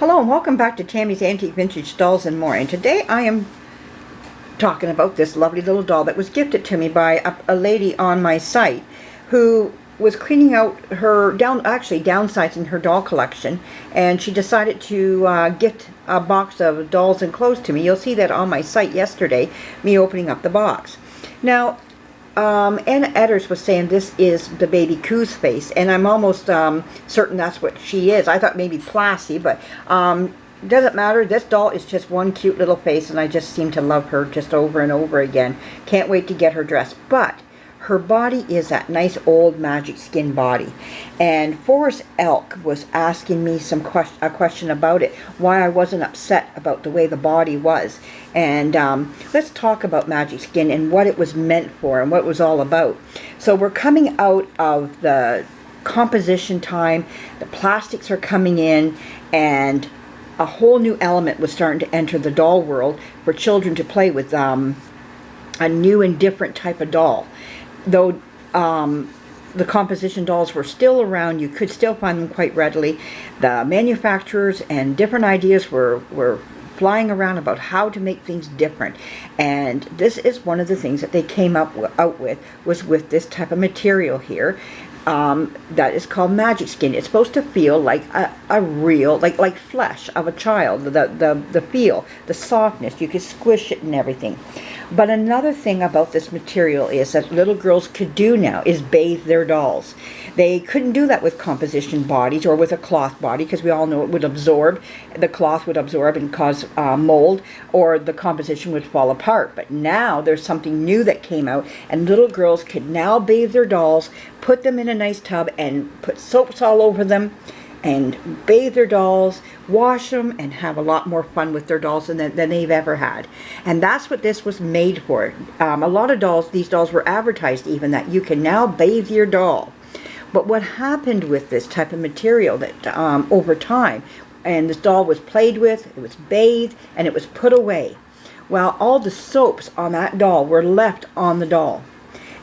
Hello and welcome back to Tammy's Antique Vintage Dolls and More. And today I am talking about this lovely little doll that was gifted to me by a lady on my site who was cleaning out her, downsizing her doll collection, and she decided to gift a box of dolls and clothes to me. You'll see that on my site yesterday, me opening up the box. Now, Anna Edders was saying this is the baby Coos face, and I'm almost certain that's what she is. I thought maybe Plasty, but doesn't matter. This doll is just one cute little face, and I just seem to love her just over and over again. Can't wait to get her dressed. But her body is that nice old Magic Skin body. And Forrest Elk was asking me a question about it, why I wasn't upset about the way the body was. And let's talk about Magic Skin and what it was meant for and what it was all about. So we're coming out of the composition time, the plastics are coming in, and a whole new element was starting to enter the doll world for children to play with, a new and different type of doll. Though the composition dolls were still around, you could still find them quite readily. The manufacturers and different ideas were flying around about how to make things different, and this is one of the things that they came out with, was with this type of material here. That is called Magic Skin. It's supposed to feel like a real, like flesh of a child. The feel, the softness, you could squish it and everything. But another thing about this material is that little girls could do now is bathe their dolls. They couldn't do that with composition bodies or with a cloth body, because we all know it would absorb, the cloth would absorb and cause mold, or the composition would fall apart. But now there's something new that came out, and little girls could now bathe their dolls, put them in a nice tub and put soaps all over them and bathe their dolls, wash them, and have a lot more fun with their dolls than they've ever had. And that's what this was made for. A lot of dolls, these dolls were advertised even that you can now bathe your doll. But what happened with this type of material that over time, and this doll was played with, it was bathed, and it was put away. Well, all the soaps on that doll were left on the doll.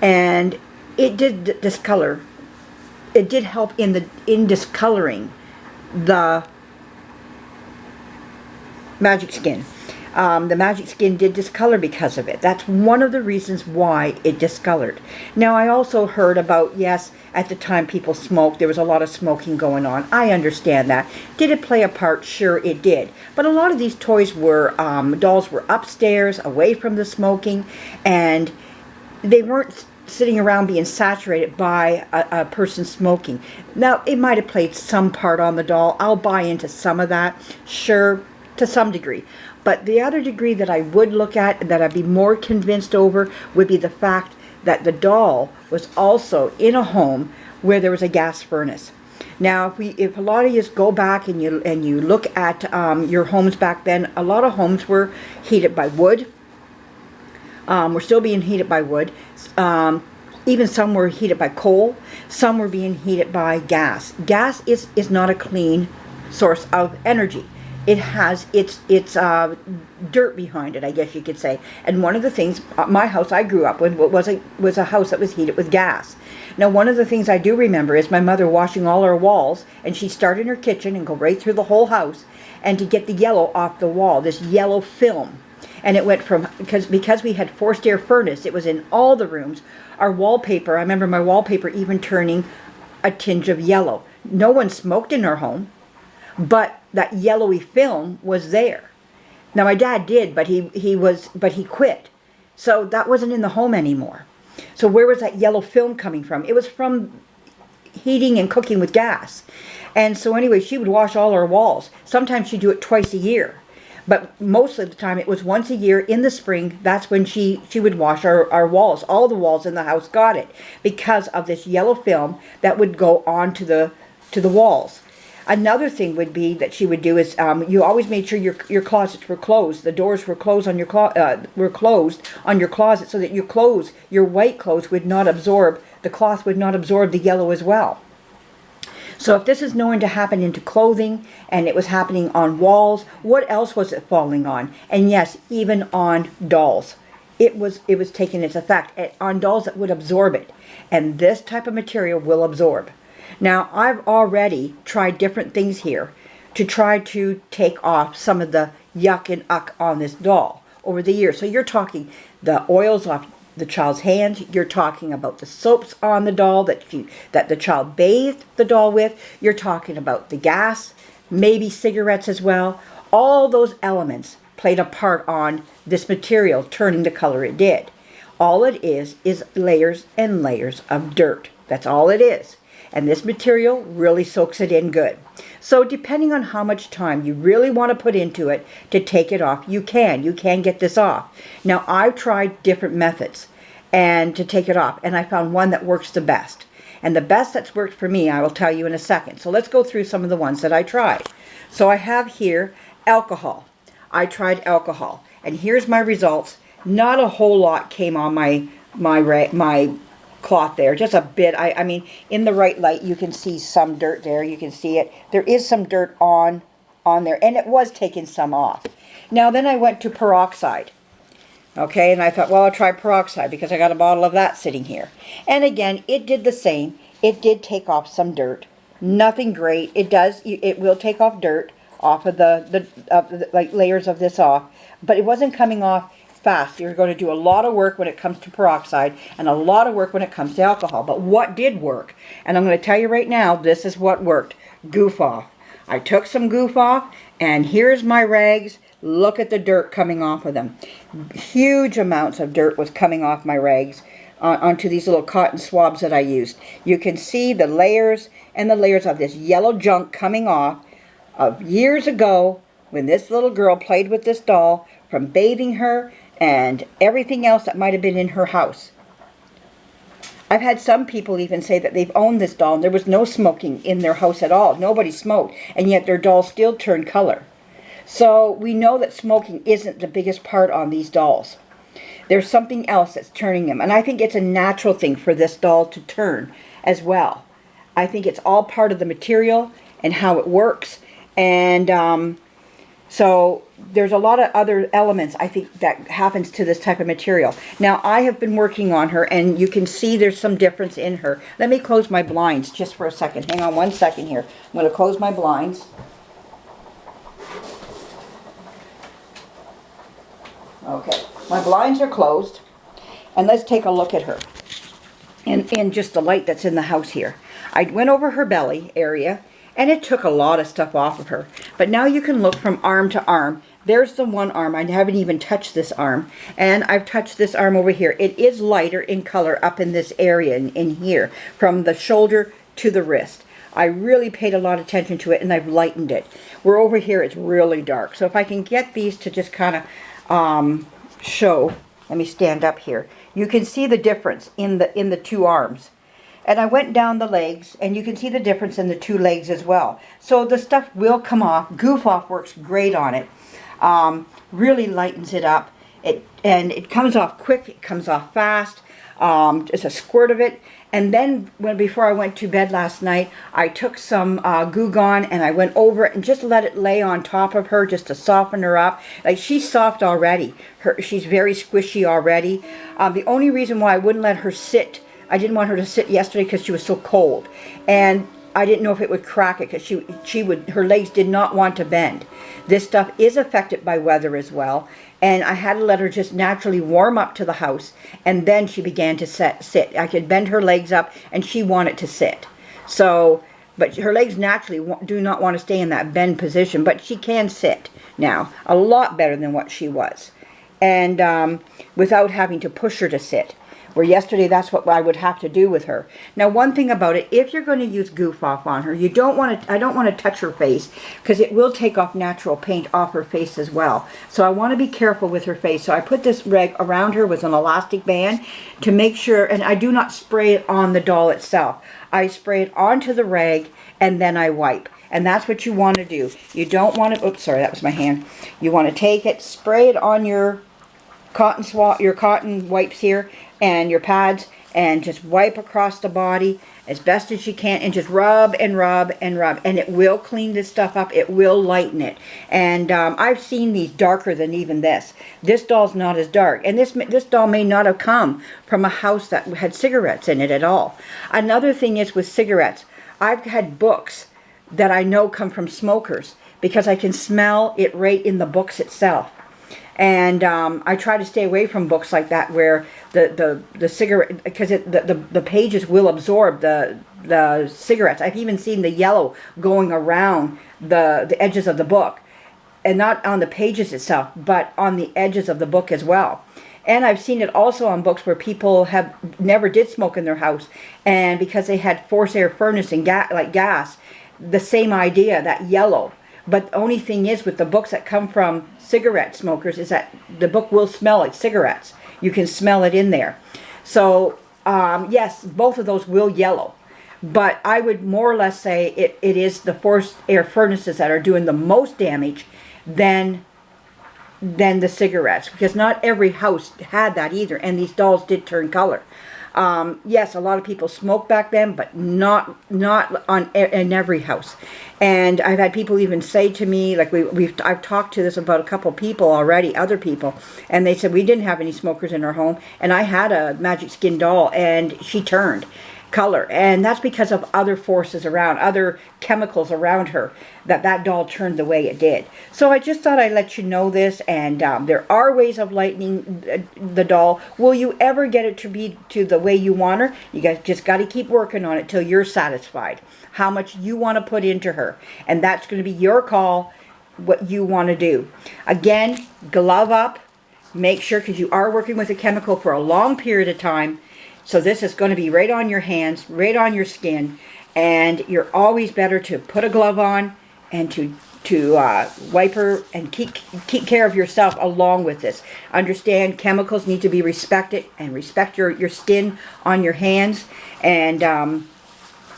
And it did discolor. It did help in discoloring the Magic Skin. The Magic Skin did discolor because of it. That's one of the reasons why it discolored. Now, I also heard about, yes, at the time people smoked. There was a lot of smoking going on. I understand that. Did it play a part? Sure, it did. But a lot of these toys were, dolls were upstairs, away from the smoking, and they weren't sitting around being saturated by a person smoking. Now, it might have played some part on the doll. I'll buy into some of that, sure, to some degree. But the other degree that I would look at, that I'd be more convinced over, would be the fact that the doll was also in a home where there was a gas furnace. Now, if a lot of you go back and you look at your homes back then, a lot of homes were heated by wood. Were still being heated by wood. Even some were heated by coal. Some were being heated by gas. Gas is not a clean source of energy. It has its dirt behind it, I guess you could say. And one of the things, my house I grew up with was a house that was heated with gas. Now, one of the things I do remember is my mother washing all our walls, and she'd start in her kitchen and go right through the whole house, and to get the yellow off the wall, this yellow film. And it went from, because we had forced air furnace, it was in all the rooms. Our wallpaper, I remember my wallpaper even turning a tinge of yellow. No one smoked in our home, but that yellowy film was there. Now, my dad did, but he quit. So that wasn't in the home anymore. So where was that yellow film coming from? It was from heating and cooking with gas. And so anyway, she would wash all our walls. Sometimes she'd do it twice a year. But most of the time, it was once a year in the spring. That's when she would wash our walls. All the walls in the house got it because of this yellow film that would go on to the walls. Another thing would be that she would do is you always made sure your closets were closed. The doors were closed on your closet, so that your white clothes would not absorb, the cloth would not absorb the yellow as well. So if this is known to happen into clothing, and it was happening on walls, what else was it falling on? And yes, even on dolls. It was taking its effect on dolls that would absorb it. And this type of material will absorb. Now, I've already tried different things here. to try to take off some of the yuck and uck on this doll over the years. So you're talking the oils off the child's hands, you're talking about the soaps on the doll that the child bathed the doll with, you're talking about the gas, maybe cigarettes as well. All those elements played a part on this material turning the color it did. All it is layers and layers of dirt. That's all it is. And this material really soaks it in good. So depending on how much time you really want to put into it to take it off, you can get this off. Now, I've tried different methods and to take it off, and I found one that works the best. And the best that's worked for me, I will tell you in a second. So let's go through some of the ones that I tried. So I have here alcohol. I tried alcohol, and here's my results. Not a whole lot came on my cloth there, just a bit. I mean, in the right light, you can see some dirt there. You can see it. There is some dirt on there, and it was taking some off. Now, then I went to peroxide. Okay, and I thought, well, I'll try peroxide because I got a bottle of that sitting here. And again, it did the same. It did take off some dirt. Nothing great. It will take off dirt off of the like layers of this off, but it wasn't coming off fast. You're going to do a lot of work when it comes to peroxide and a lot of work when it comes to alcohol. But what did work, and I'm going to tell you right now, this is what worked. Goof off. I took some goof off, and here's my rags. Look at the dirt coming off of them. Huge amounts of dirt was coming off my rags onto these little cotton swabs that I used. You can see the layers and the layers of this yellow junk coming off of years ago when this little girl played with this doll, from bathing her and everything else that might have been in her house. I've had some people even say that they've owned this doll and there was no smoking in their house at all. Nobody smoked, and yet their doll still turned color. So we know that smoking isn't the biggest part on these dolls. There's something else that's turning them. And I think it's a natural thing for this doll to turn as well. I think it's all part of the material and how it works. And so there's a lot of other elements, I think, that happens to this type of material. Now, I have been working on her, and you can see there's some difference in her. Let me close my blinds just for a second. Hang on one second here. I'm going to close my blinds. Okay, my blinds are closed, and let's take a look at her in just the light that's in the house here. I went over her belly area, and it took a lot of stuff off of her. But now you can look from arm to arm. There's the one arm. I haven't even touched this arm, and I've touched this arm over here. It is lighter in color up in this area in here, from the shoulder to the wrist. I really paid a lot of attention to it, and I've lightened it. We're over here, it's really dark. So if I can get these to just kind of show, let me stand up here. You can see the difference in the two arms. And I went down the legs, and you can see the difference in the two legs as well. So the stuff will come off. Goof Off works great on it. Really lightens it up. And it comes off quick. It comes off fast. Just a squirt of it. And then before I went to bed last night, I took some Goo Gone and I went over it and just let it lay on top of her just to soften her up. Like, she's soft already. She's very squishy already. The only reason why I wouldn't let her sit, I didn't want her to sit yesterday because she was so cold. And I didn't know if it would crack it because her legs did not want to bend. This stuff is affected by weather as well. And I had to let her just naturally warm up to the house, and then she began to sit. I could bend her legs up, and she wanted to sit. So, but her legs naturally do not want to stay in that bend position, but she can sit now, a lot better than what she was. And without having to push her to sit. Where yesterday, that's what I would have to do with her. Now, one thing about it, if you're going to use Goof Off on her, I don't want to touch her face, because it will take off natural paint off her face as well. So I want to be careful with her face. So I put this rag around her with an elastic band to make sure, and I do not spray it on the doll itself. I spray it onto the rag, and then I wipe. And that's what you want to do. You don't want to, oops, sorry, that was my hand. You want to take it, spray it on your cotton wipes here, and your pads, and just wipe across the body as best as you can, and just rub and rub and rub, and it will clean this stuff up. It will lighten it. And I've seen these darker than even this. This doll's not as dark, and this doll may not have come from a house that had cigarettes in it at all. Another thing is with cigarettes, I've had books that I know come from smokers because I can smell it right in the books itself. And I try to stay away from books like that where the cigarette, because the pages will absorb the cigarettes. I've even seen the yellow going around the edges of the book, and not on the pages itself, but on the edges of the book as well. And I've seen it also on books where people have never did smoke in their house, and because they had forced air furnace and like gas, the same idea, that yellow. But the only thing is with the books that come from cigarette smokers is that the book will smell like cigarettes. You can smell it in there. So yes, both of those will yellow. But I would more or less say it is the forced air furnaces that are doing the most damage than the cigarettes, because not every house had that either, and these dolls did turn color. Yes, a lot of people smoked back then, but not in every house. And I've had people even say to me, like I've talked to this about a couple people already, other people, and they said we didn't have any smokers in our home, and I had a Magic Skin doll, and she turned color, and that's because of other forces around, other chemicals around her, that doll turned the way it did. So I just thought I'd let you know this, and there are ways of lightening the doll. Will you ever get it to be to the way you want her? You guys just got to keep working on it till you're satisfied how much you want to put into her, and that's going to be your call, what you want to do. Again, glove up, make sure, because you are working with a chemical for a long period of time. So this is going to be right on your hands, right on your skin, and you're always better to put a glove on and to wipe her and keep care of yourself along with this. Understand chemicals need to be respected, and respect your skin on your hands, and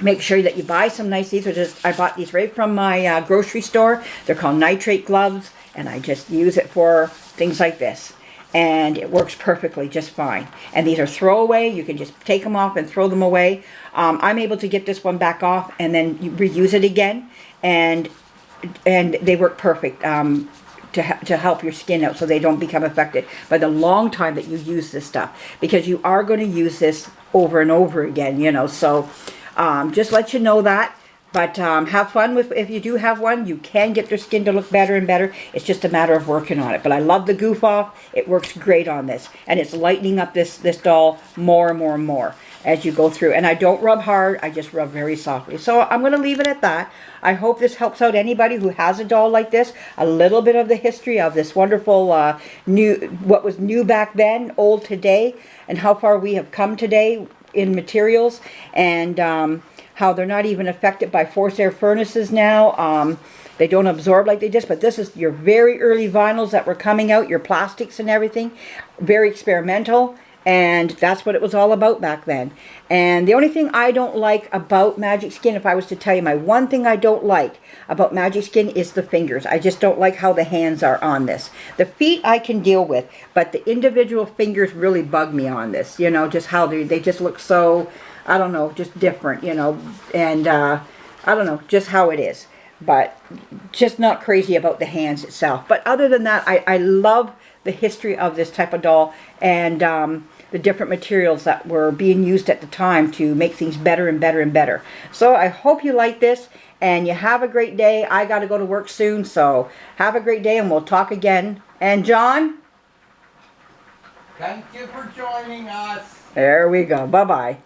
make sure that you buy some nice, these are just, I bought these right from my grocery store. They're called nitrate gloves, and I just use it for things like this. And it works perfectly just fine. And these are throwaway. You can just take them off and throw them away. I'm able to get this one back off and then you reuse it again, and they work perfect to help your skin out so they don't become affected by the long time that you use this stuff, because you are going to use this over and over again, you know. So just let you know that. But have fun with, if you do have one, you can get their skin to look better and better. It's just a matter of working on it. But I love the Goof Off. It works great on this. And it's lightening up this doll more and more and more as you go through. And I don't rub hard. I just rub very softly. So I'm going to leave it at that. I hope this helps out anybody who has a doll like this. A little bit of the history of this wonderful what was new back then, old today, and how far we have come today in materials. And how they're not even affected by forced air furnaces now. They don't absorb like they did, but this is your very early vinyls that were coming out, your plastics and everything. Very experimental, and that's what it was all about back then. And the only thing I don't like about Magic Skin, if I was to tell you my one thing I don't like about Magic Skin, is the fingers. I just don't like how the hands are on this. The feet I can deal with, but the individual fingers really bug me on this. You know, just how they just look so, I don't know, just different, you know, and I don't know, just how it is. But just not crazy about the hands itself. But other than that, I love the history of this type of doll, and the different materials that were being used at the time to make things better and better and better. So I hope you like this, and you have a great day. I got to go to work soon, so have a great day, and we'll talk again. And John? Thank you for joining us. There we go. Bye-bye.